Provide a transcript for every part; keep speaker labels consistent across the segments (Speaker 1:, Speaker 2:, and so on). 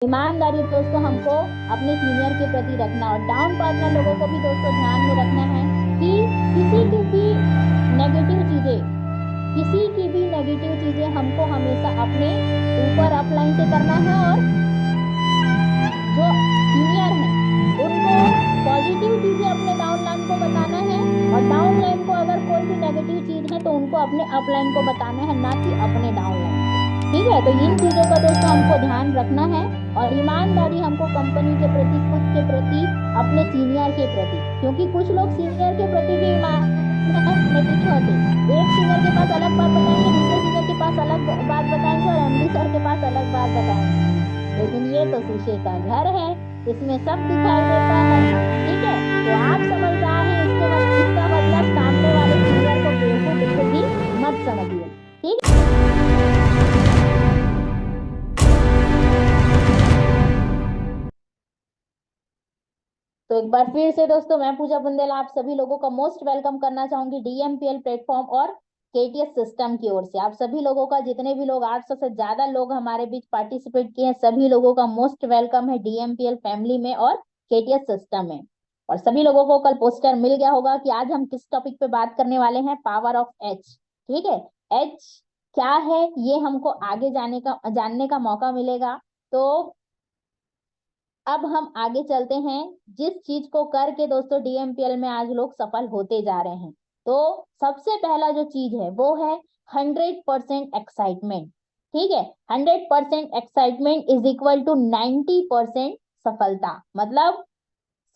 Speaker 1: ईमानदारी दोस्तों हमको अपने सीनियर के प्रति रखना, और डाउन पार्टनर लोगों को भी दोस्तों ध्यान में रखना है कि किसी की भी नेगेटिव चीजें किसी की भी नेगेटिव चीजें हमको हमेशा अपने ऊपर अपलाइन से करना है, और जो सीनियर हैं उनको पॉजिटिव चीजें अपने डाउन लाइन को बताना है, और डाउन लाइन को अगर कोई भी नेगेटिव चीज है तो उनको अपने अपलाइन को बताना है, ना कि अपने डाउन लाइन को। ठीक है, तो इन चीजों का दोस्तों हमको ध्यान रखना है। और ईमानदारी हमको कंपनी के प्रति, खुद के प्रति, अपने सीनियर के प्रति, क्योंकि कुछ लोग सीनियर के प्रति भी नहीं होते। एक सीनियर के पास अलग बात बताएंगे, दूसरे सीनियर के पास अलग बात बताएंगे, और एमडी सर के पास अलग बात बताएंगे। लेकिन ये तो शीशे का घर है, इसमें सब दिखाई देता है। ठीक है, तो आप समझदार हैं, इसका मतलब सामने वाले सीनियर को बेवकूफ बिल्कुल भी मत समझिए। ठीक, तो एक बार फिर से दोस्तों मैं पूजा बुंदेला आप सभी लोगों का मोस्ट वेलकम करना चाहूंगी डीएमपीएल प्लेटफॉर्म और केटीएस सिस्टम की ओर से। आप सभी लोगों का, जितने भी लोग 800 से ज्यादा लोग हमारे बीच पार्टिसिपेट किए हैं, सभी लोगों का मोस्ट वेलकम है डीएमपीएल फैमिली में और केटीएस सिस्टम में। और सभी लोगों को कल पोस्टर मिल गया होगा कि आज हम किस टॉपिक पे बात करने वाले हैं, पावर ऑफ एच। ठीक है, एच क्या है ये हमको आगे जानने का मौका मिलेगा। तो अब हम आगे चलते हैं, जिस चीज को करके दोस्तों डीएमपीएल में आज लोग सफल होते जा रहे हैं। तो सबसे पहला जो चीज है वो है 100% एक्साइटमेंट। ठीक है, 100% एक्साइटमेंट इज इक्वल टू 90% सफलता। मतलब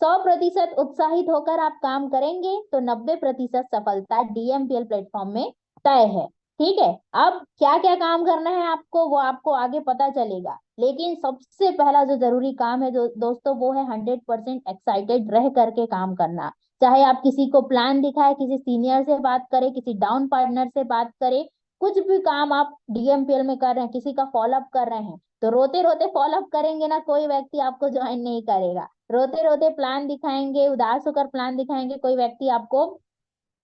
Speaker 1: 100% उत्साहित होकर आप काम करेंगे तो 90% सफलता डीएमपीएल प्लेटफॉर्म में तय है। ठीक है, अब क्या क्या काम करना है आपको वो आपको आगे पता चलेगा, लेकिन सबसे पहला जो जरूरी काम है दोस्तों वो है 100% एक्साइटेड रह करके काम करना। चाहे आप किसी को प्लान दिखाए, किसी सीनियर से बात करें, किसी डाउन पार्टनर से बात करें, कुछ भी काम आप डीएमपीएल में कर रहे हैं, किसी का फॉलोअप कर रहे हैं, तो रोते रोते फॉलोअप करेंगे ना, कोई व्यक्ति आपको ज्वाइन नहीं करेगा। रोते रोते प्लान दिखाएंगे, उदास होकर प्लान दिखाएंगे, कोई व्यक्ति आपको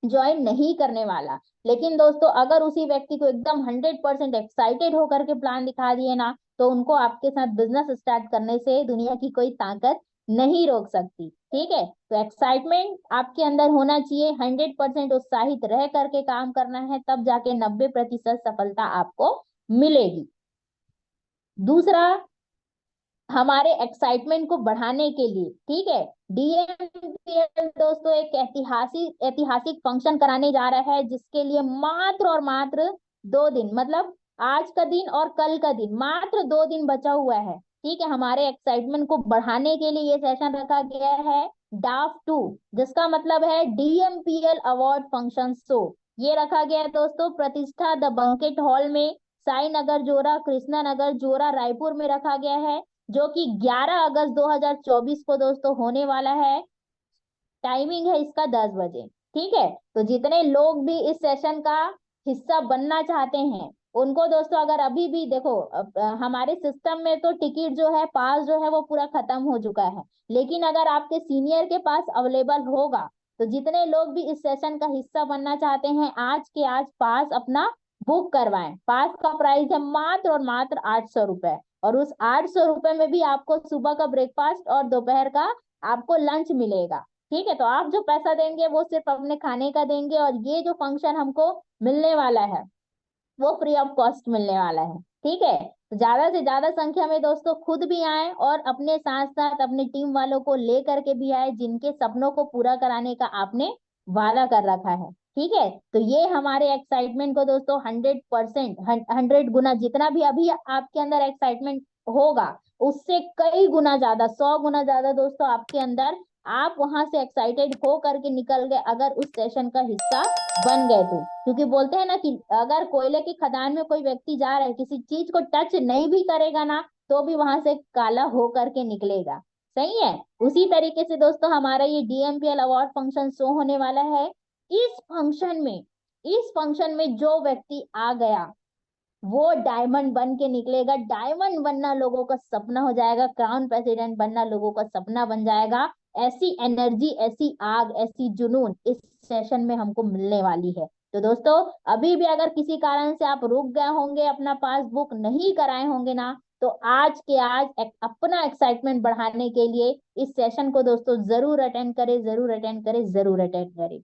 Speaker 1: ज्वाइन नहीं करने वाला। लेकिन दोस्तों अगर उसी व्यक्ति को एकदम 100% एक्साइटेड होकर के प्लान दिखा दिए ना, तो उनको आपके साथ बिजनेस स्टार्ट करने से दुनिया की कोई ताकत नहीं रोक सकती। ठीक है, तो एक्साइटमेंट आपके अंदर होना चाहिए, 100% उत्साहित रह करके काम करना है, तब जाके 90% सफलता आपको मिलेगी। दूसरा, हमारे एक्साइटमेंट को बढ़ाने के लिए, ठीक है, डीएमपीएल दोस्तों एक ऐतिहासिक ऐतिहासिक फंक्शन कराने जा रहा है, जिसके लिए मात्र और मात्र 2 दिन, मतलब आज का दिन और कल का दिन, मात्र 2 दिन बचा हुआ है। ठीक है, हमारे एक्साइटमेंट को बढ़ाने के लिए ये सेशन रखा गया है DAF 2, जिसका मतलब है डीएमपीएल अवार्ड फंक्शन शो। ये रखा गया है दोस्तों प्रतिष्ठा द बंकेट हॉल में, साई नगर जोरा, कृष्णा नगर जोरा, रायपुर में रखा गया है, जो कि 11 अगस्त 2024 को दोस्तों होने वाला है। टाइमिंग है इसका 10 बजे। ठीक है, तो जितने लोग भी इस सेशन का हिस्सा बनना चाहते हैं उनको दोस्तों, अगर अभी भी देखो हमारे सिस्टम में तो टिकट जो है, पास जो है वो पूरा खत्म हो चुका है, लेकिन अगर आपके सीनियर के पास अवेलेबल होगा तो जितने लोग भी इस सेशन का हिस्सा बनना चाहते हैं आज के आज पास अपना बुक करवाएं। पास का प्राइस है मात्र और मात्र 800 रुपए, और उस 800 रुपए में भी आपको सुबह का ब्रेकफास्ट और दोपहर का आपको लंच मिलेगा। ठीक है, तो आप जो पैसा देंगे वो सिर्फ अपने खाने का देंगे, और ये जो फंक्शन हमको मिलने वाला है वो फ्री ऑफ कॉस्ट मिलने वाला है। ठीक है, तो ज्यादा से ज्यादा संख्या में दोस्तों खुद भी आए और अपने साथ साथ अपने टीम वालों को ले करके भी आए, जिनके सपनों को पूरा कराने का आपने वादा कर रखा है। ठीक है, तो ये हमारे एक्साइटमेंट को दोस्तों 100%, 100 गुना, जितना भी अभी आपके अंदर एक्साइटमेंट होगा उससे कई गुना ज्यादा, 100 गुना ज्यादा दोस्तों आपके अंदर, आप वहां से एक्साइटेड हो करके निकल गए अगर उस सेशन का हिस्सा बन गए तो। क्योंकि बोलते हैं ना कि अगर कोयले की खदान में कोई व्यक्ति जा रहा है, किसी चीज को टच नहीं भी करेगा ना, तो भी वहां से काला हो करके निकलेगा। सही है, उसी तरीके से दोस्तों हमारा ये डीएमपीएल अवार्ड फंक्शन शो होने वाला है। इस फंक्शन में जो व्यक्ति आ गया वो डायमंड बन के निकलेगा। डायमंड बनना लोगों का सपना हो जाएगा, क्राउन प्रेसिडेंट बनना लोगों का सपना बन जाएगा। ऐसी एनर्जी, ऐसी आग, ऐसी जुनून इस सेशन में हमको मिलने वाली है। तो दोस्तों अभी भी अगर किसी कारण से आप रुक गए होंगे, अपना पासबुक नहीं कराए होंगे ना, तो आज के आज अपना एक्साइटमेंट बढ़ाने के लिए इस सेशन को दोस्तों जरूर अटेंड करें, जरूर अटेंड करें, जरूर अटेंड करें।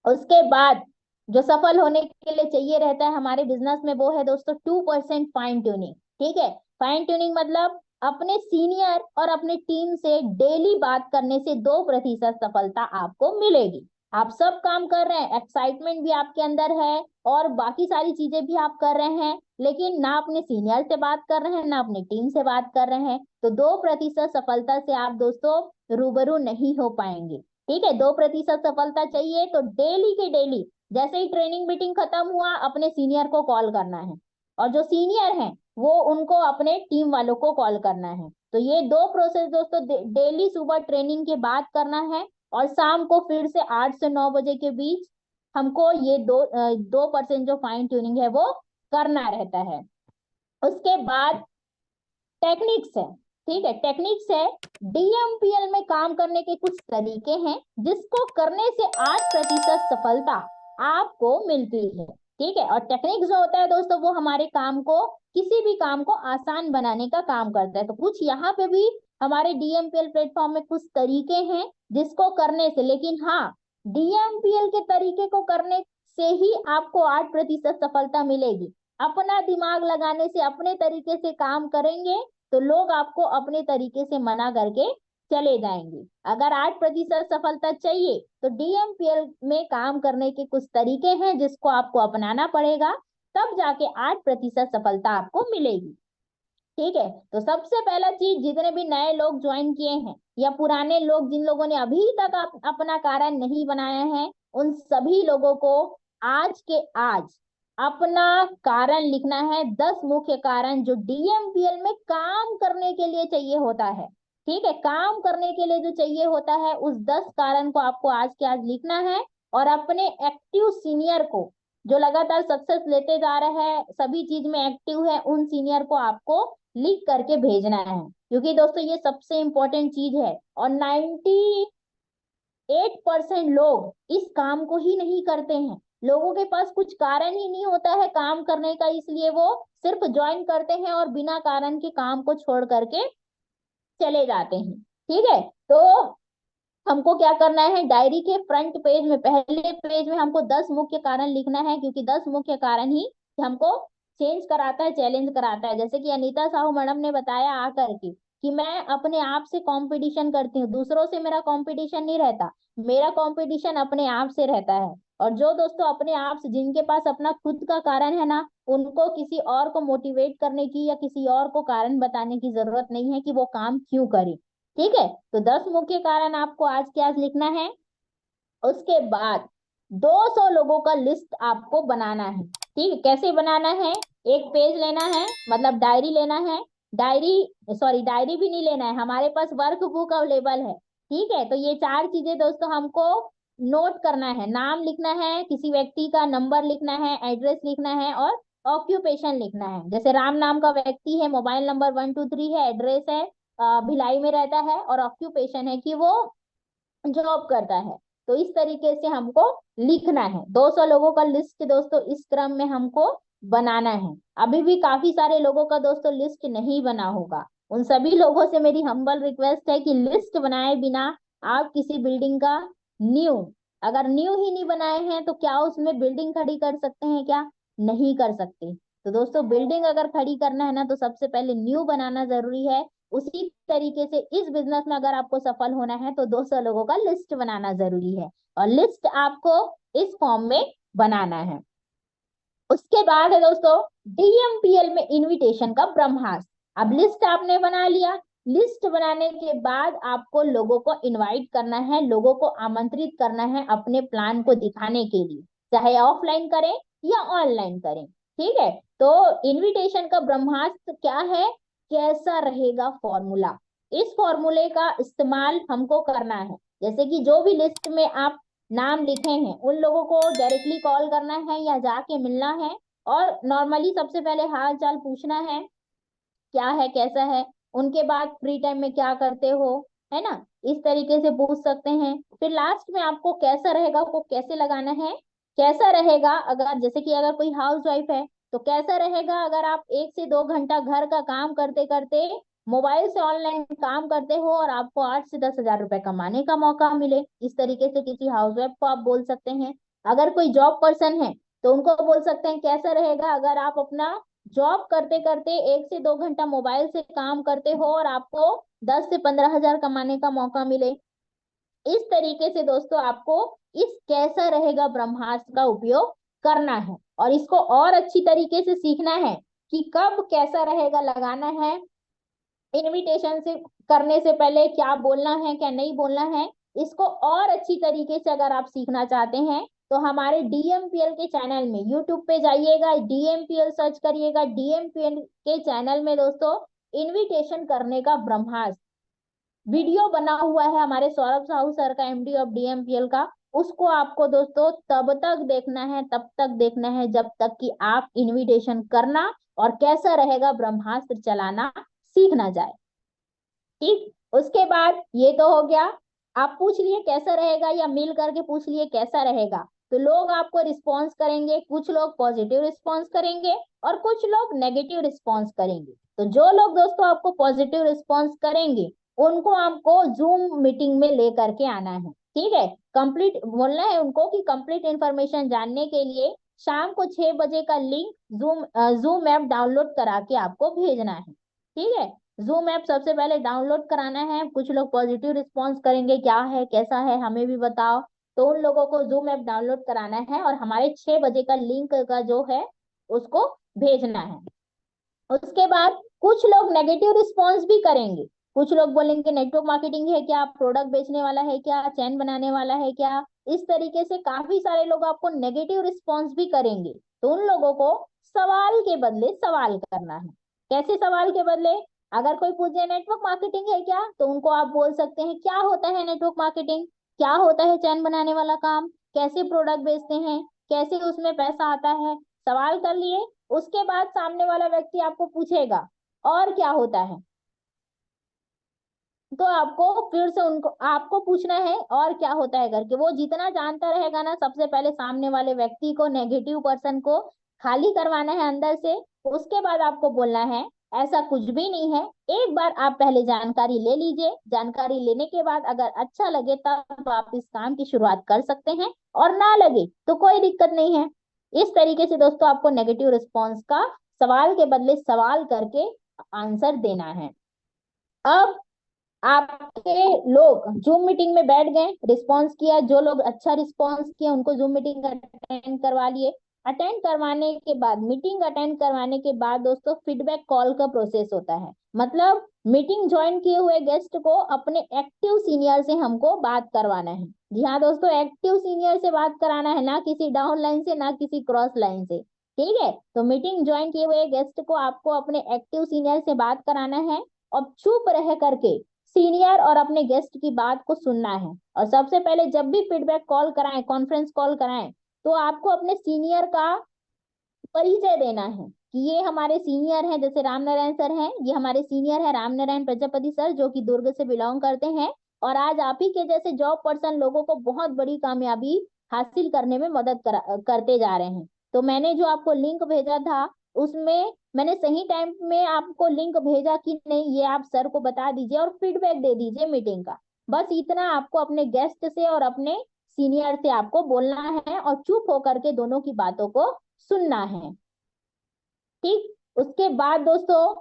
Speaker 1: उसके बाद जो सफल होने के लिए चाहिए रहता है हमारे बिजनेस में, वो है दोस्तों 2% फाइन ट्यूनिंग। ठीक है, फाइन ट्यूनिंग मतलब अपने सीनियर और अपने टीम से डेली बात करने से 2% सफलता आपको मिलेगी। आप सब काम कर रहे हैं, एक्साइटमेंट भी आपके अंदर है और बाकी सारी चीजें भी आप कर रहे हैं, लेकिन ना अपने सीनियर से बात कर रहे हैं ना अपनी टीम से बात कर रहे हैं, तो 2% सफलता से आप दोस्तों रूबरू नहीं हो पाएंगे। ठीक है, 2% सफलता चाहिए तो डेली के डेली जैसे ही ट्रेनिंग मीटिंग खत्म हुआ अपने सीनियर को कॉल करना है, और जो सीनियर हैं वो उनको अपने टीम वालों को कॉल करना है। तो ये 2 प्रोसेस दोस्तों डेली सुबह ट्रेनिंग के बाद करना है, और शाम को फिर से 8 से 9 बजे के बीच हमको ये 2% जो फाइन ट्यूनिंग है वो करना रहता है। उसके बाद टेक्निक्स है। ठीक है, टेक्निक्स है, डीएमपीएल में काम करने के कुछ तरीके हैं जिसको करने से 8% सफलता आपको मिलती है। ठीक है, और टेक्निक्स जो होता है दोस्तों वो हमारे काम को, किसी भी काम को आसान बनाने का काम करता है। तो कुछ यहाँ पे भी हमारे डीएमपीएल प्लेटफॉर्म में कुछ तरीके हैं जिसको करने से, लेकिन हाँ, डीएमपीएल के तरीके को करने से ही आपको 8% सफलता मिलेगी। अपना दिमाग लगाने से, अपने तरीके से काम करेंगे तो लोग आपको अपने तरीके से मना करके चले जाएंगे। अगर 8% सफलता चाहिए तो डीएमपीएल में काम करने के कुछ तरीके हैं जिसको आपको अपनाना पड़ेगा, तब जाके 8% सफलता आपको मिलेगी। ठीक है, तो सबसे पहला चीज, जितने भी नए लोग ज्वाइन किए हैं या पुराने लोग जिन लोगों ने अभी तक अपना कारण नहीं बनाया है, उन सभी लोगों को आज के आज अपना कारण लिखना है। 10 मुख्य कारण जो डीएमपीएल में काम करने के लिए चाहिए होता है। ठीक है, काम करने के लिए जो चाहिए होता है उस 10 कारण को आपको आज के आज लिखना है, और अपने एक्टिव सीनियर को, जो लगातार सक्सेस लेते जा रहे हैं, सभी चीज में एक्टिव है, उन सीनियर को आपको लिख करके भेजना है, क्योंकि दोस्तों ये सबसे इंपॉर्टेंट चीज है। और 98% लोग इस काम को ही नहीं करते हैं। लोगों के पास कुछ कारण ही नहीं होता है काम करने का, इसलिए वो सिर्फ ज्वाइन करते हैं और बिना कारण के काम को छोड़ करके चले जाते हैं। ठीक है, तो हमको क्या करना है, डायरी के फ्रंट पेज में, पहले पेज में हमको 10 मुख्य कारण लिखना है, क्योंकि 10 मुख्य कारण ही हमको चेंज कराता है, चैलेंज कराता है। जैसे कि अनीता साहू मैडम ने बताया आकर के कि मैं अपने आप से कंपटीशन करती हूँ, दूसरों से मेरा कंपटीशन नहीं रहता, मेरा कंपटीशन अपने आप से रहता है। और जो दोस्तों अपने आप से, जिनके पास अपना खुद का कारण है ना, उनको किसी और को मोटिवेट करने की या किसी और को कारण बताने की जरूरत नहीं है कि वो काम क्यों करे। ठीक है, तो 10 मुख्य कारण आपको आज के आज लिखना है। उसके बाद 200 लोगों का लिस्ट आपको बनाना है। ठीक है, कैसे बनाना है, एक पेज लेना है, मतलब डायरी लेना है। डायरी, सॉरी डायरी भी नहीं लेना है, हमारे पास वर्क बुक अवेलेबल है। ठीक है, तो ये 4 चीजें दोस्तों हमको नोट करना है। नाम लिखना है, किसी व्यक्ति का नंबर लिखना है, एड्रेस लिखना है, और ऑक्यूपेशन लिखना है। जैसे राम नाम का व्यक्ति है, मोबाइल नंबर 123 है, एड्रेस है भिलाई में रहता है, और ऑक्यूपेशन है कि वो जॉब करता है। तो इस तरीके से हमको लिखना है। 200 लोगों का लिस्ट दोस्तों इस क्रम में हमको बनाना है। अभी भी काफी सारे लोगों का दोस्तों लिस्ट नहीं बना होगा, उन सभी लोगों से मेरी हम्बल रिक्वेस्ट है कि लिस्ट बनाए बिना आप किसी बिल्डिंग का न्यू, अगर न्यू ही नहीं बनाए हैं तो क्या उसमें बिल्डिंग खड़ी कर सकते हैं, क्या नहीं कर सकते। तो दोस्तों बिल्डिंग अगर खड़ी करना है ना तो सबसे पहले न्यू बनाना जरूरी है। उसी तरीके से इस बिजनेस में अगर आपको सफल होना है तो 200 लोगों का लिस्ट बनाना जरूरी है, और लिस्ट आपको इस फॉर्म में बनाना है। उसके बाद है दोस्तों डीएमपीएल में इनविटेशन का ब्रह्मास्त्र। अब लिस्ट आपने बना लिया, लिस्ट बनाने के बाद आपको लोगों को इनवाइट करना है, लोगों को आमंत्रित करना है अपने प्लान को दिखाने के लिए, चाहे ऑफलाइन करें या ऑनलाइन करें। ठीक है, तो इनविटेशन का ब्रह्मास्त्र क्या है, कैसा रहेगा फॉर्मूला, इस फॉर्मूले का इस्तेमाल हमको करना है। जैसे कि जो भी लिस्ट में आप नाम लिखे हैं उन लोगों को डायरेक्टली कॉल करना है या जाके मिलना है, और नॉर्मली सबसे पहले हाल चाल पूछना है, क्या है कैसा है, उनके बाद फ्री टाइम में क्या करते हो, है ना, इस तरीके से पूछ सकते हैं। फिर लास्ट में आपको कैसा रहेगा को कैसे लगाना है, कैसा रहेगा, अगर जैसे कि अगर कोई हाउस वाइफ है तो कैसा रहेगा अगर आप 1 से 2 घंटा घर का काम करते करते मोबाइल से ऑनलाइन काम करते हो और आपको 8 से 10 हजार रुपए कमाने का मौका मिले। इस तरीके से किसी हाउसवाइफ को आप बोल सकते हैं। अगर कोई जॉब पर्सन है तो उनको बोल सकते हैं कैसा रहेगा अगर आप अपना जॉब करते करते 1 से 2 घंटा मोबाइल से काम करते हो और आपको 10 से 15 हजार कमाने का मौका मिले। इस तरीके से दोस्तों आपको इस कैसा रहेगा ब्रह्मास्त्र का उपयोग करना है और इसको और अच्छी तरीके से सीखना है कि कब कैसा रहेगा लगाना है। इनविटेशन से करने से पहले क्या बोलना है क्या नहीं बोलना है, इसको और अच्छी तरीके से अगर आप सीखना चाहते हैं तो हमारे डीएमपीएल के चैनल में यूट्यूब पे जाइएगा, डीएमपीएल सर्च करिएगा। डीएमपीएल के चैनल में दोस्तों इनविटेशन करने का ब्रह्मास्त्र वीडियो बना हुआ है हमारे सौरभ साहू सर का, एमडी ऑफ डीएमपीएल का। उसको आपको दोस्तों तब तक देखना है, तब तक देखना है जब तक कि आप इनविटेशन करना और कैसा रहेगा ब्रह्मास्त्र चलाना सीख ना जाए। ठीक, उसके बाद ये तो हो गया। आप पूछ लिए कैसा रहेगा या मिल करके पूछ लिए कैसा रहेगा, तो लोग आपको रिस्पॉन्स करेंगे। कुछ लोग पॉजिटिव रिस्पॉन्स करेंगे और कुछ लोग नेगेटिव रिस्पॉन्स करेंगे। तो जो लोग दोस्तों आपको पॉजिटिव रिस्पॉन्स करेंगे उनको आपको जूम मीटिंग में लेकर के आना है। ठीक है, कंप्लीट बोलना है उनको कि कंप्लीट इंफॉर्मेशन जानने के लिए शाम को 6 बजे का लिंक जूम ऐप डाउनलोड करा के आपको भेजना है। ठीक है, जूम ऐप सबसे पहले डाउनलोड कराना है। कुछ लोग पॉजिटिव रिस्पॉन्स करेंगे क्या है कैसा है हमें भी बताओ, तो उन लोगों को जूम ऐप डाउनलोड कराना है और हमारे 6 बजे का लिंक का जो है उसको भेजना है। उसके बाद कुछ लोग नेगेटिव रिस्पॉन्स भी करेंगे। कुछ लोग बोलेंगे नेटवर्क मार्केटिंग है क्या, प्रोडक्ट बेचने वाला है क्या, चैन बनाने वाला है क्या। इस तरीके से काफी सारे लोग आपको नेगेटिव रिस्पॉन्स भी करेंगे। तो उन लोगों को सवाल के बदले सवाल करना है। कैसे सवाल के बदले, अगर कोई पूछे नेटवर्क मार्केटिंग है क्या, तो उनको आप बोल सकते हैं क्या होता है नेटवर्क मार्केटिंग, क्या होता है चैन बनाने वाला काम, कैसे प्रोडक्ट बेचते हैं, कैसे उसमें पैसा आता है। सवाल कर लिए। उसके बाद सामने वाला व्यक्ति आपको पूछेगा और क्या होता है, तो आपको फिर से उनको आपको पूछना है और क्या होता है करके। वो जितना जानता रहेगा ना, सबसे पहले सामने वाले व्यक्ति को, नेगेटिव पर्सन को खाली करवाना है अंदर से। उसके बाद आपको बोलना है ऐसा कुछ भी नहीं है, एक बार आप पहले जानकारी ले लीजिए। जानकारी लेने के बाद अगर अच्छा लगे तब आप इस काम की शुरुआत कर सकते हैं, और ना लगे तो कोई दिक्कत नहीं है। इस तरीके से दोस्तों आपको नेगेटिव रिस्पॉन्स का सवाल के बदले सवाल करके आंसर देना है। अब आपके लोग जूम मीटिंग में बैठ गए, रिस्पॉन्स किया, जो लोग अच्छा रिस्पॉन्स किया उनको जूम मीटिंग अटेंड करवा लिए। अटेंड करवाने के बाद, मीटिंग अटेंड करवाने के बाद दोस्तों फीडबैक कॉल का प्रोसेस होता है। मतलब मीटिंग ज्वाइन किए हुए गेस्ट को अपने एक्टिव सीनियर से हमको बात करवाना है। जी हाँ दोस्तों, एक्टिव सीनियर से बात कराना है, ना किसी डाउन लाइन से ना किसी क्रॉस लाइन से। ठीक है, तो मीटिंग ज्वाइन किए हुए गेस्ट को आपको अपने एक्टिव सीनियर से बात कराना है और चुप रह करके सीनियर और अपने गेस्ट की बात को सुनना है। और सबसे पहले जब भी फीडबैक कॉल कराएं, कॉन्फ्रेंस कॉल कराएं, तो आपको अपने सीनियर का परिचय देना है कि ये हमारे सीनियर हैं। जैसे राम नारायण सर हैं, ये हमारे सीनियर है राम नारायण प्रजापति सर, जो कि दुर्ग से बिलोंग करते हैं और आज आप ही के जैसे जॉब पर्सन लोगों को बहुत बड़ी कामयाबी हासिल करने में मदद करते जा रहे हैं। तो मैंने जो आपको लिंक भेजा था उसमें मैंने सही टाइम में आपको लिंक भेजा कि नहीं, ये आप सर को बता दीजिए और फीडबैक दे दीजिए मीटिंग का। बस इतना आपको अपने गेस्ट से और अपने सीनियर से आपको बोलना है और चुप होकर के दोनों की बातों को सुनना है। ठीक, उसके बाद दोस्तों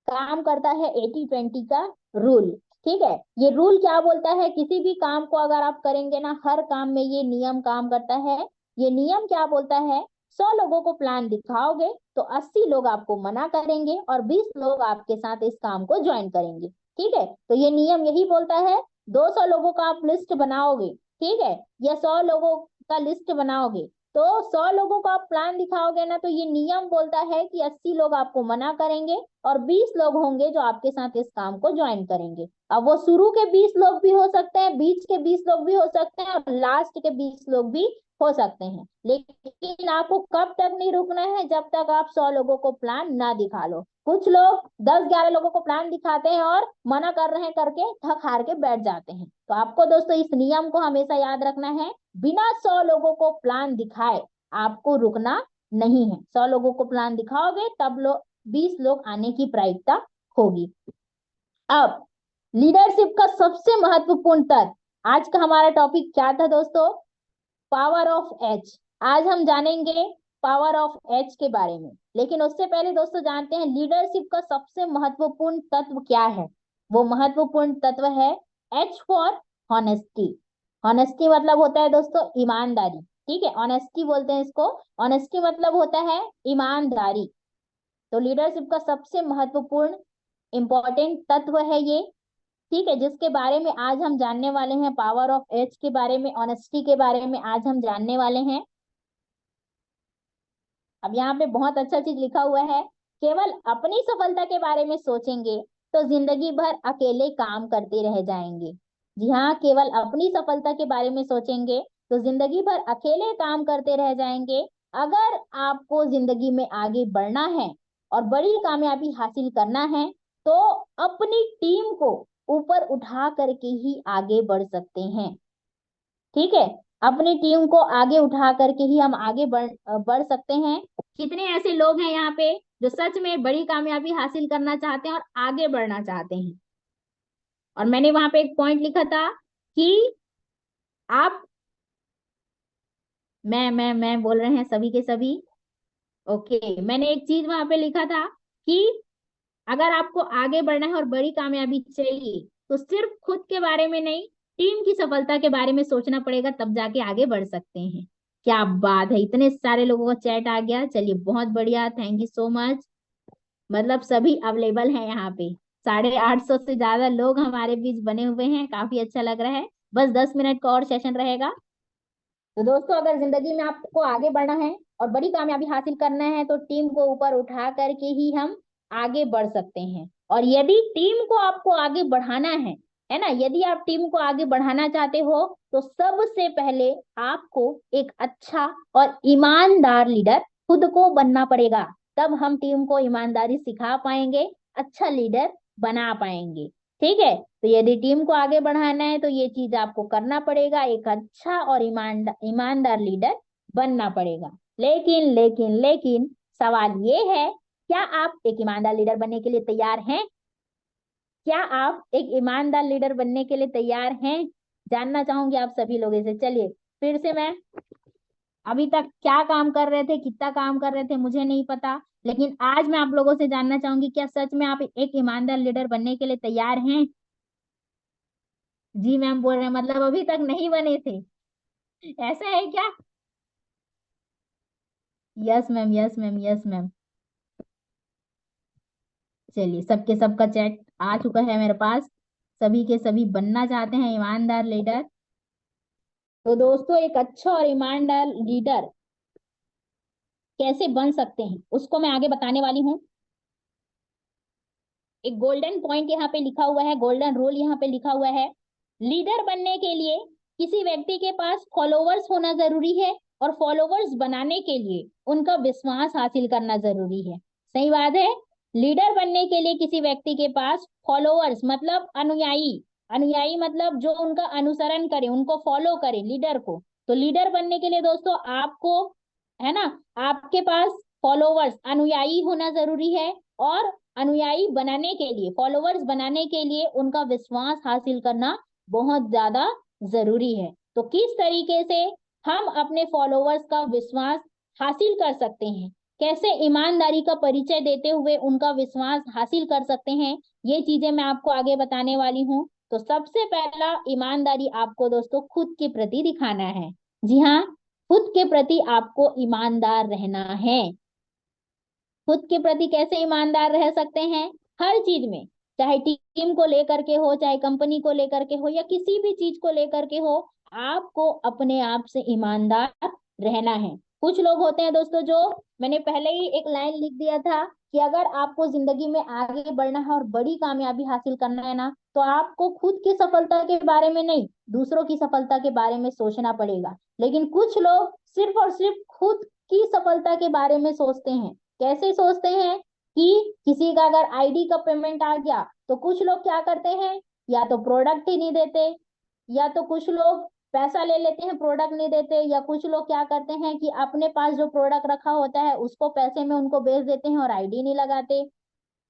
Speaker 1: काम करता है 80-20 का रूल। ठीक है, ये रूल क्या बोलता है, किसी भी काम को अगर आप करेंगे ना, हर काम में ये नियम काम करता है। ये नियम क्या बोलता है, 100 लोगों को प्लान दिखाओगे तो 80 लोग आपको मना करेंगे और 20 लोग आपके साथ इस काम को ज्वाइन करेंगे। ठीक है, तो ये नियम यही बोलता है। 200 लोगों का आप लिस्ट बनाओगे, ठीक है, या 100 लोगों का लिस्ट बनाओगे, तो 100 लोगों का आप प्लान दिखाओगे ना, तो ये नियम बोलता है कि 80 लोग आपको मना करेंगे और 20 लोग होंगे जो आपके साथ इस काम को ज्वाइन करेंगे। अब वो शुरू के 20 लोग भी हो सकते हैं, बीच के 20 लोग भी हो सकते हैं और लास्ट के 20 लोग भी हो सकते हैं। लेकिन आपको कब तक नहीं रुकना है, जब तक आप 100 लोगों को प्लान ना दिखा लो। कुछ लोग 10-11 लोगों को प्लान दिखाते हैं और मना कर रहे हैं करके थक हार के बैठ जाते हैं। तो आपको दोस्तों इस नियम को हमेशा याद रखना है, बिना 100 लोगों को प्लान दिखाए आपको रुकना नहीं है। 100 लोगों को प्लान दिखाओगे तब 20 लोग आने की प्रायिकता होगी। अब लीडरशिप का सबसे महत्वपूर्ण तत्व, आज का हमारा टॉपिक क्या था दोस्तों? Power of H. आज हम जानेंगे पावर ऑफ एच के बारे में। लेकिन उससे पहले दोस्तों जानते हैं लीडरशिप का सबसे महत्वपूर्ण तत्व क्या है। वो महत्वपूर्ण तत्व है एच फॉर हॉनेस्टी। हॉनेस्टी मतलब होता है दोस्तों ईमानदारी। ठीक है, ऑनेस्टी बोलते हैं इसको। ऑनेस्टी मतलब होता है ईमानदारी। तो लीडरशिप का सबसे महत्वपूर्ण इंपॉर्टेंट तत्व है ये। ठीक है, जिसके बारे में आज हम जानने वाले हैं, पावर ऑफ एच के बारे में, ऑनेस्टी के बारे में आज हम जानने वाले हैं। अब यहाँ पे बहुत अच्छा चीज लिखा हुआ है, केवल अपनी सफलता के बारे में सोचेंगे तो जिंदगी भर अकेले काम करते रह जाएंगे। जी हाँ, केवल अपनी सफलता के बारे में सोचेंगे तो जिंदगी भर अकेले काम करते रह जाएंगे। अगर आपको जिंदगी में आगे बढ़ना है और बड़ी कामयाबी हासिल करना है तो अपनी टीम को ऊपर उठा करके ही आगे बढ़ सकते हैं। ठीक है, अपनी टीम को आगे उठा करके ही हम आगे बढ़ सकते हैं। कितने ऐसे लोग हैं यहाँ पे जो सच में बड़ी कामयाबी हासिल करना चाहते हैं और आगे बढ़ना चाहते हैं। और मैंने वहां पे एक पॉइंट लिखा था कि आप, मैं बोल रहे हैं सभी के सभी। ओके, मैंने एक चीज वहां पे लिखा था कि अगर आपको आगे बढ़ना है और बड़ी कामयाबी चाहिए तो सिर्फ खुद के बारे में नहीं, टीम की सफलता के बारे में सोचना पड़ेगा, तब जाके आगे बढ़ सकते हैं। क्या बात है, इतने सारे लोगों का चैट आ गया, चलिए बहुत बढ़िया, थैंक यू सो मच। मतलब सभी अवेलेबल हैं यहाँ पे। 850 से ज्यादा लोग हमारे बीच बने हुए हैं, काफी अच्छा लग रहा है। बस 10 मिनट का और सेशन रहेगा। तो दोस्तों, अगर जिंदगी में आपको आगे बढ़ना है और बड़ी कामयाबी हासिल करना है तो टीम को ऊपर उठा करके ही हम आगे बढ़ सकते हैं। और यदि टीम को आपको आगे बढ़ाना है ना, यदि आप टीम को आगे बढ़ाना चाहते हो तो सबसे पहले आपको एक अच्छा और ईमानदार लीडर खुद को बनना पड़ेगा। तब हम टीम को ईमानदारी सिखा पाएंगे, अच्छा लीडर बना पाएंगे। ठीक है, तो यदि टीम को आगे बढ़ाना है तो ये चीज आपको करना पड़ेगा, एक अच्छा और ईमानदार लीडर बनना पड़ेगा। लेकिन लेकिन लेकिन सवाल ये है, क्या आप एक ईमानदार लीडर बनने के लिए तैयार हैं? क्या आप एक ईमानदार लीडर बनने के लिए तैयार हैं? जानना चाहूंगी आप सभी लोगों से। चलिए फिर से, मैं अभी तक क्या काम कर रहे थे, कितना काम कर रहे थे मुझे नहीं पता, लेकिन आज मैं आप लोगों से जानना चाहूंगी, क्या सच में आप एक ईमानदार लीडर बनने के लिए तैयार हैं? जी मैम बोल रहे हैं, मतलब अभी तक नहीं बने थे, ऐसा है क्या? Yes ma'am, yes ma'am, yes ma'am. चलिए, सबके सबका चैट आ चुका है मेरे पास। सभी के सभी बनना चाहते हैं ईमानदार लीडर। तो दोस्तों, एक अच्छा और ईमानदार लीडर कैसे बन सकते हैं उसको मैं आगे बताने वाली हूँ। एक गोल्डन पॉइंट यहाँ पे लिखा हुआ है, गोल्डन रूल यहाँ पे लिखा हुआ है। लीडर बनने के लिए किसी व्यक्ति के पास फॉलोवर्स होना जरूरी है और फॉलोवर्स बनाने के लिए उनका विश्वास हासिल करना जरूरी है। सही बात है। लीडर बनने के लिए किसी व्यक्ति के पास फॉलोवर्स मतलब अनुयायी, अनुयायी मतलब जो उनका अनुसरण करे, उनको फॉलो करे लीडर को। तो लीडर बनने के लिए दोस्तों आपको, है ना, आपके पास फॉलोवर्स अनुयायी होना जरूरी है। और अनुयायी बनाने के लिए, फॉलोवर्स बनाने के लिए उनका विश्वास हासिल करना बहुत ज्यादा जरूरी है। तो किस तरीके से हम अपने फॉलोवर्स का विश्वास हासिल कर सकते हैं, कैसे ईमानदारी का परिचय देते हुए उनका विश्वास हासिल कर सकते हैं, ये चीजें मैं आपको आगे बताने वाली हूँ। तो सबसे पहला, ईमानदारी आपको दोस्तों खुद के प्रति दिखाना है। जी हाँ, खुद के प्रति आपको ईमानदार रहना है। खुद के प्रति कैसे ईमानदार रह सकते हैं? हर चीज में, चाहे टीम को लेकर के हो, चाहे कंपनी को लेकर के हो, या किसी भी चीज को लेकर के हो, आपको अपने आप से ईमानदार रहना है। कुछ लोग होते हैं दोस्तों, जो मैंने पहले ही एक लाइन लिख दिया था कि अगर आपको जिंदगी में आगे बढ़ना है और बड़ी कामयाबी हासिल करना है ना, तो आपको खुद की सफलता के बारे में नहीं, दूसरों की सफलता के बारे में सोचना पड़ेगा। लेकिन कुछ लोग सिर्फ और सिर्फ खुद की सफलता के बारे में सोचते हैं। कैसे सोचते हैं कि किसी का अगर आईडी का पेमेंट आ गया तो कुछ लोग क्या करते हैं, या तो प्रोडक्ट ही नहीं देते, या तो कुछ लोग पैसा ले लेते हैं, प्रोडक्ट नहीं देते, या कुछ लोग क्या करते हैं कि अपने पास जो प्रोडक्ट रखा होता है उसको पैसे में उनको बेच देते हैं और आईडी नहीं लगाते।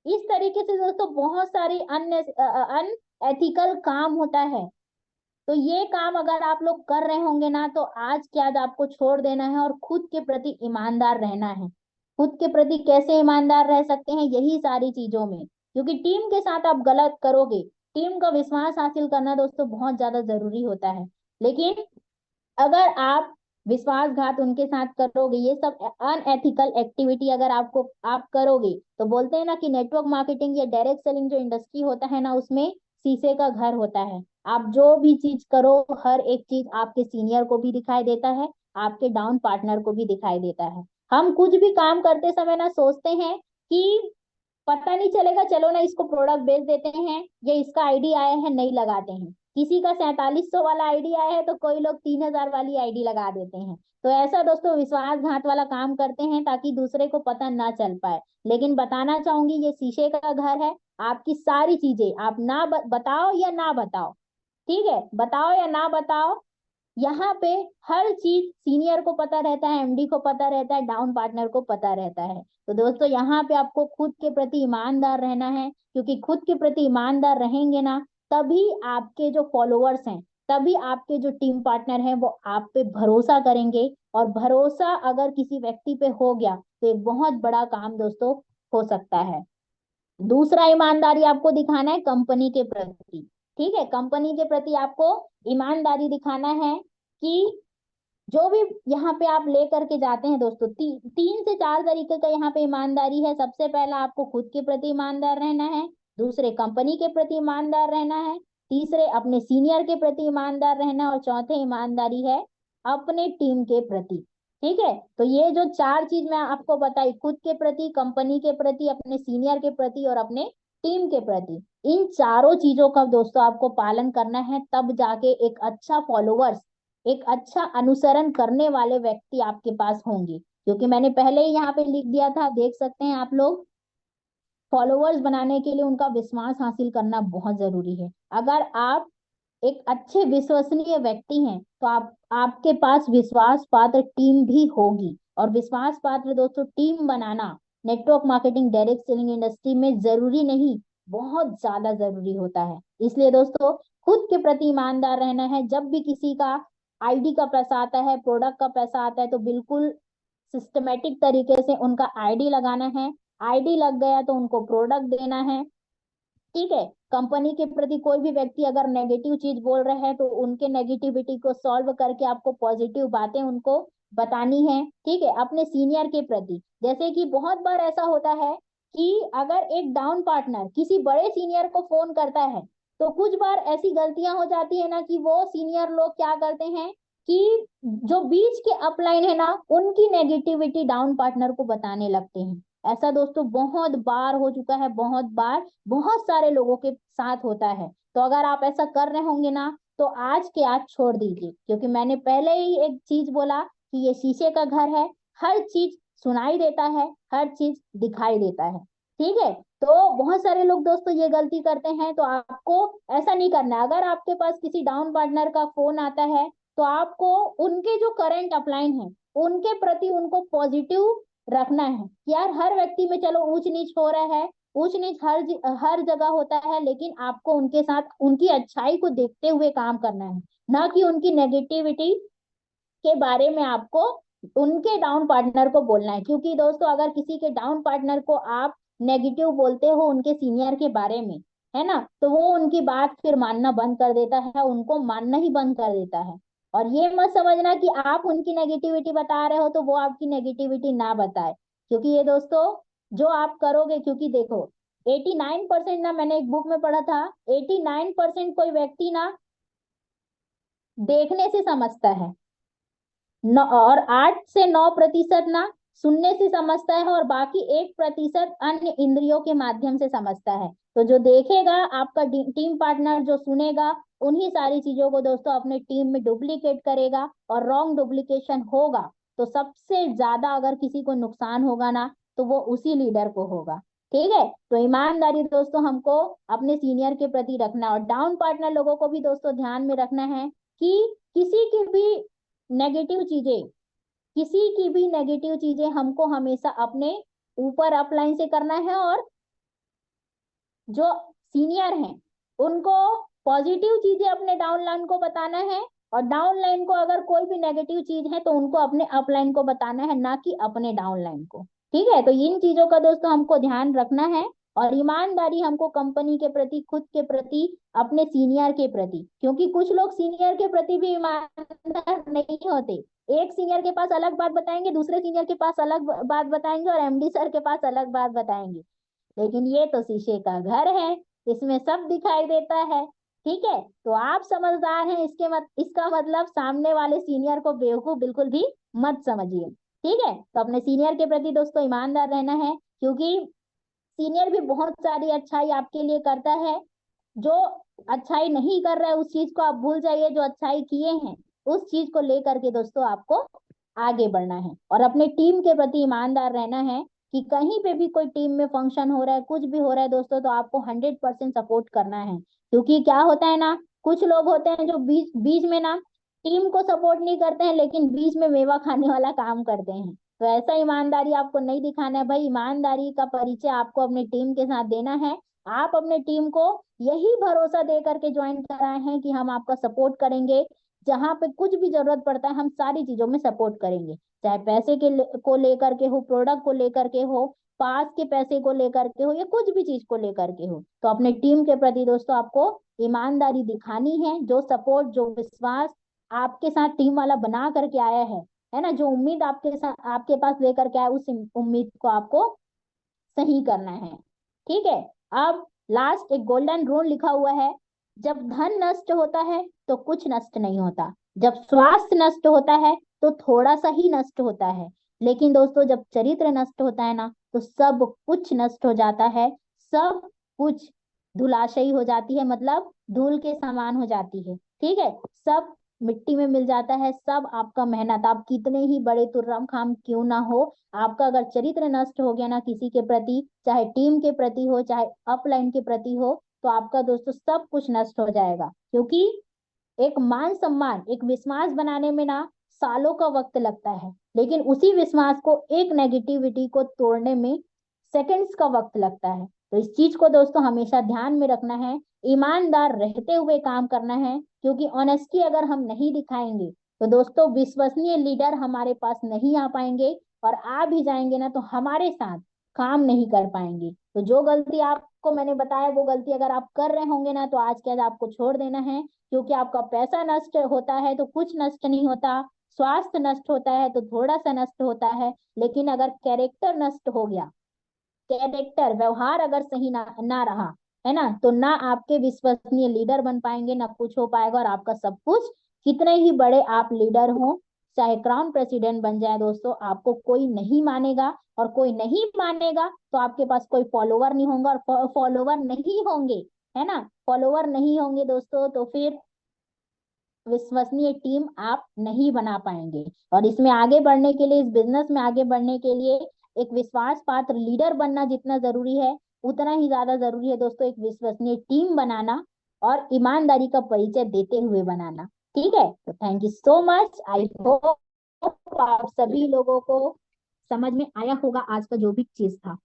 Speaker 1: इस तरीके से दोस्तों बहुत सारी अनएथिकल काम होता है। तो ये काम अगर आप लोग कर रहे होंगे ना, तो आज के आज आपको छोड़ देना है और खुद के प्रति ईमानदार रहना है। खुद के प्रति कैसे ईमानदार रह सकते हैं, यही सारी चीजों में, क्योंकि टीम के साथ आप गलत करोगे। टीम का विश्वास हासिल करना दोस्तों बहुत ज्यादा जरूरी होता है। लेकिन अगर आप विश्वासघात उनके साथ करोगे, ये सब अनएथिकल एक्टिविटी अगर आप करोगे, तो बोलते हैं ना कि नेटवर्क मार्केटिंग या डायरेक्ट सेलिंग जो इंडस्ट्री होता है ना, उसमें शीशे का घर होता है। आप जो भी चीज करो, हर एक चीज आपके सीनियर को भी दिखाई देता है, आपके डाउन पार्टनर को भी दिखाई देता है। हम कुछ भी काम करते समय ना सोचते हैं कि पता नहीं चलेगा, चलो ना इसको प्रोडक्ट बेच देते हैं, या इसका आईडी आया है नहीं लगाते हैं। किसी का 4700 वाला आईडी आया है तो कोई लोग 3000 वाली आईडी लगा देते हैं। तो ऐसा दोस्तों विश्वासघात वाला काम करते हैं ताकि दूसरे को पता ना चल पाए। लेकिन बताना चाहूंगी, ये शीशे का घर है। आपकी सारी चीजें आप ना बताओ या ना बताओ, ठीक है, बताओ या ना बताओ, यहाँ पे हर चीज सीनियर को पता रहता है, एमडी को पता रहता है, डाउन पार्टनर को पता रहता है। तो दोस्तों यहाँ पे आपको खुद के प्रति ईमानदार रहना है, क्योंकि खुद के प्रति ईमानदार रहेंगे ना, तभी आपके जो फॉलोअर्स हैं, तभी आपके जो टीम पार्टनर हैं, वो आप पे भरोसा करेंगे। और भरोसा अगर किसी व्यक्ति पे हो गया तो एक बहुत बड़ा काम दोस्तों हो सकता है। दूसरा ईमानदारी आपको दिखाना है कंपनी के प्रति। ठीक है, कंपनी के प्रति आपको ईमानदारी दिखाना है कि जो भी यहाँ पे आप लेकर के जाते हैं दोस्तों, 3 से 4 तरीके का यहाँ पे ईमानदारी है। सबसे पहला आपको खुद के प्रति ईमानदार रहना है, दूसरे कंपनी के प्रति ईमानदार रहना है, तीसरे अपने सीनियर के प्रति ईमानदार रहना, और चौथे ईमानदारी है अपने टीम के प्रति। ठीक है, तो ये जो 4 चीज मैं आपको बताई, खुद के प्रति, कंपनी के प्रति, अपने सीनियर के प्रति और अपने टीम के प्रति, इन चारों चीजों का दोस्तों आपको पालन करना है, तब जाके एक अच्छा फॉलोवर्स, एक अच्छा अनुसरण करने वाले व्यक्ति आपके पास होंगे। क्योंकि मैंने पहले ही यहाँ पे लिख दिया था, देख सकते हैं आप लोग, फॉलोवर्स बनाने के लिए उनका विश्वास हासिल करना बहुत जरूरी है। अगर आप एक अच्छे विश्वसनीय व्यक्ति हैं, तो आपके पास विश्वास पात्र टीम भी होगी। और विश्वास पात्र दोस्तों टीम बनाना network marketing direct selling industry में जरूरी नहीं, बहुत ज्यादा जरूरी होता है। इसलिए दोस्तों खुद के प्रति ईमानदार रहना है। जब भी किसी का आईडी का पैसा आता है, प्रोडक्ट का पैसा आता है, तो बिल्कुल सिस्टमेटिक तरीके से उनका आईडी लगाना है। आईडी लग गया तो उनको प्रोडक्ट देना है। ठीक है, कंपनी के प्रति कोई भी व्यक्ति अगर नेगेटिव चीज बोल रहे हैं, तो उनके नेगेटिविटी को सॉल्व करके आपको पॉजिटिव बातें उनको बतानी है। ठीक है, अपने सीनियर के प्रति, जैसे कि बहुत बार ऐसा होता है कि अगर एक डाउन पार्टनर किसी बड़े सीनियर को फोन करता है, तो कुछ बार ऐसी गलतियां हो जाती है ना कि वो सीनियर लोग क्या करते हैं कि जो बीच के अपलाइन है ना, उनकी नेगेटिविटी डाउन पार्टनर को बताने लगते हैं। ऐसा दोस्तों बहुत बार हो चुका है, बहुत बार, बहुत सारे लोगों के साथ होता है। तो अगर आप ऐसा कर रहे होंगे ना, तो आज के आज छोड़ दीजिए, क्योंकि मैंने पहले ही एक चीज बोला कि ये शीशे का घर है। हर चीज सुनाई देता है, हर चीज दिखाई देता है। ठीक है, तो बहुत सारे लोग दोस्तों ये गलती करते हैं, तो आपको ऐसा नहीं करना है। अगर आपके पास किसी डाउन पार्टनर का फोन आता है, तो आपको उनके जो करंट अपलाइन है, उनके प्रति उनको पॉजिटिव रखना है कि यार हर व्यक्ति में चलो ऊंच नीच हो रहा है, ऊंच नीच हर जगह होता है, लेकिन आपको उनके साथ उनकी अच्छाई को देखते हुए काम करना है, ना कि उनकी नेगेटिविटी के बारे में आपको उनके डाउन पार्टनर को बोलना है। क्योंकि दोस्तों अगर किसी के डाउन पार्टनर को आप नेगेटिव बोलते हो उनके सीनियर के बारे में, है ना, तो वो उनकी बात फिर मानना बंद कर देता है, उनको मानना ही बंद कर देता है। और ये मत समझना कि आप उनकी नेगेटिविटी बता रहे हो तो वो आपकी नेगेटिविटी ना बताए, क्योंकि ये दोस्तों जो आप करोगे, क्योंकि देखो 89% ना, मैंने एक बुक में पढ़ा था, 89% कोई व्यक्ति ना देखने से समझता है, और 8 से 9% ना सुनने से समझता है, और बाकी 1% अन्य इंद्रियों के माध्यम से समझता है। तो जो देखेगा आपका टीम पार्टनर, जो सुनेगा, उन्हीं सारी चीजों को दोस्तों अपने टीम में डुप्लीकेट करेगा, और रॉन्ग डुप्लीकेशन होगा तो सबसे ज्यादा अगर किसी को नुकसान होगा ना, तो वो उसी लीडर को होगा। ठीक है, तो ईमानदारी दोस्तों हमको अपने सीनियर के प्रति रखना, और डाउन पार्टनर लोगों को भी दोस्तों ध्यान में रखना है कि किसी की भी नेगेटिव चीजें हमको हमेशा अपने ऊपर अपलाइन से करना है, और जो सीनियर हैं उनको पॉजिटिव चीजें अपने डाउनलाइन को बताना है, और डाउनलाइन को अगर कोई भी नेगेटिव चीज है तो उनको अपने अपलाइन को बताना है, ना कि अपने डाउनलाइन को। ठीक है, तो इन चीजों का दोस्तों हमको ध्यान रखना है। और ईमानदारी हमको कंपनी के प्रति, खुद के प्रति, अपने सीनियर के प्रति, क्योंकि कुछ लोग सीनियर के प्रति भी ईमानदार नहीं होते। एक सीनियर के पास अलग बात बताएंगे, दूसरे सीनियर के पास अलग बात बताएंगे, और एमडी सर के पास अलग बात बताएंगे। लेकिन ये तो शीशे का घर है, इसमें सब दिखाई देता है। ठीक है, तो आप समझदार हैं, इसका मतलब सामने वाले सीनियर को बेवकूफ बिल्कुल भी मत समझिए। ठीक है, तो अपने सीनियर के प्रति दोस्तों ईमानदार रहना है, क्योंकि सीनियर भी बहुत सारी अच्छाई आपके लिए करता है। जो अच्छाई नहीं कर रहा है उस चीज को आप भूल जाइए, जो अच्छाई किए हैं उस चीज को लेकर के दोस्तों आपको आगे बढ़ना है, और अपने टीम के प्रति ईमानदार रहना है। कि कहीं पे भी कोई टीम में फंक्शन हो रहा है, कुछ भी हो रहा है दोस्तों, तो आपको 100% सपोर्ट करना है। क्योंकि क्या होता है ना, कुछ लोग होते हैं जो बीच बीच में ना टीम को सपोर्ट नहीं करते हैं, लेकिन बीच में मेवा खाने वाला काम करते हैं। तो ऐसा ईमानदारी आपको नहीं दिखाना है भाई। ईमानदारी का परिचय आपको अपनी टीम के साथ देना है। आप अपने टीम को यही भरोसा दे करके ज्वाइन कराए हैं कि हम आपका सपोर्ट करेंगे, जहां पे कुछ भी जरूरत पड़ता है हम सारी चीजों में सपोर्ट करेंगे, चाहे पैसे को लेकर के हो, प्रोडक्ट को लेकर के हो, पास के पैसे को लेकर के हो, या कुछ भी चीज को लेकर के हो। तो अपने टीम के प्रति दोस्तों आपको ईमानदारी दिखानी है। जो सपोर्ट, जो विश्वास आपके साथ टीम वाला बना करके आया है ना, जो उम्मीद आपके साथ आपके पास लेकर के आया, उस उम्मीद को आपको सही करना है। ठीक है, अब लास्ट एक गोल्डन रूल लिखा हुआ है, जब धन नष्ट होता है तो कुछ नष्ट नहीं होता, जब स्वास्थ्य नष्ट होता है तो थोड़ा सा ही नष्ट होता है, लेकिन दोस्तों जब चरित्र नष्ट होता है ना तो सब कुछ नष्ट हो जाता है। सब कुछ धुलाशायी हो जाती है, मतलब धूल के समान हो जाती है। ठीक है, सब मिट्टी में मिल जाता है। सब आपका मेहनत, आप कितने ही बड़े तुर्रम खाम क्यों ना हो, आपका अगर चरित्र नष्ट हो गया ना किसी के प्रति, चाहे टीम के प्रति हो, चाहे अपलाइन के प्रति हो, तो आपका दोस्तों सब कुछ नष्ट हो जाएगा। क्योंकि एक मान सम्मान, एक विश्वास बनाने में ना सालों का वक्त लगता है, लेकिन उसी विश्वास को, एक नेगेटिविटी को तोड़ने में सेकंड्स का वक्त लगता है। तो इस चीज को दोस्तों हमेशा ध्यान में रखना है, ईमानदार रहते हुए काम करना है। क्योंकि ऑनेस्टी अगर हम नहीं दिखाएंगे तो दोस्तों विश्वसनीय लीडर हमारे पास नहीं आ पाएंगे, और आ भी जाएंगे ना तो हमारे साथ काम नहीं कर पाएंगे। तो जो गलती आपको मैंने बताया, वो गलती अगर आप कर रहे होंगे ना, तो आज के आज आपको छोड़ देना है। क्योंकि आपका पैसा नष्ट होता है तो कुछ नष्ट नहीं होता, स्वास्थ्य नष्ट होता है तो थोड़ा सा नष्ट होता है, लेकिन अगर कैरेक्टर नष्ट हो गया, कैरेक्टर व्यवहार अगर सही ना रहा, है ना, तो ना आपके विश्वसनीय लीडर बन पाएंगे, ना कुछ हो पाएगा, और आपका सब कुछ, कितने ही बड़े आप लीडर हो, चाहे क्राउन प्रेसिडेंट बन जाए दोस्तों, आपको कोई नहीं मानेगा। और कोई नहीं मानेगा तो आपके पास कोई फॉलोवर नहीं होगा, और फॉलोवर नहीं होंगे, है ना, फॉलोवर नहीं होंगे दोस्तों, तो फिर विश्वसनीय टीम आप नहीं बना पाएंगे। और इसमें आगे बढ़ने के लिए, इस बिजनेस में आगे बढ़ने के लिए, एक विश्वास पात्र लीडर बनना जितना जरूरी है, उतना ही ज्यादा जरूरी है दोस्तों एक विश्वसनीय टीम बनाना, और ईमानदारी का परिचय देते हुए बनाना। ठीक है, तो thank you so much. I hope आप सभी लोगों को समझ में आया होगा आज का जो भी चीज था।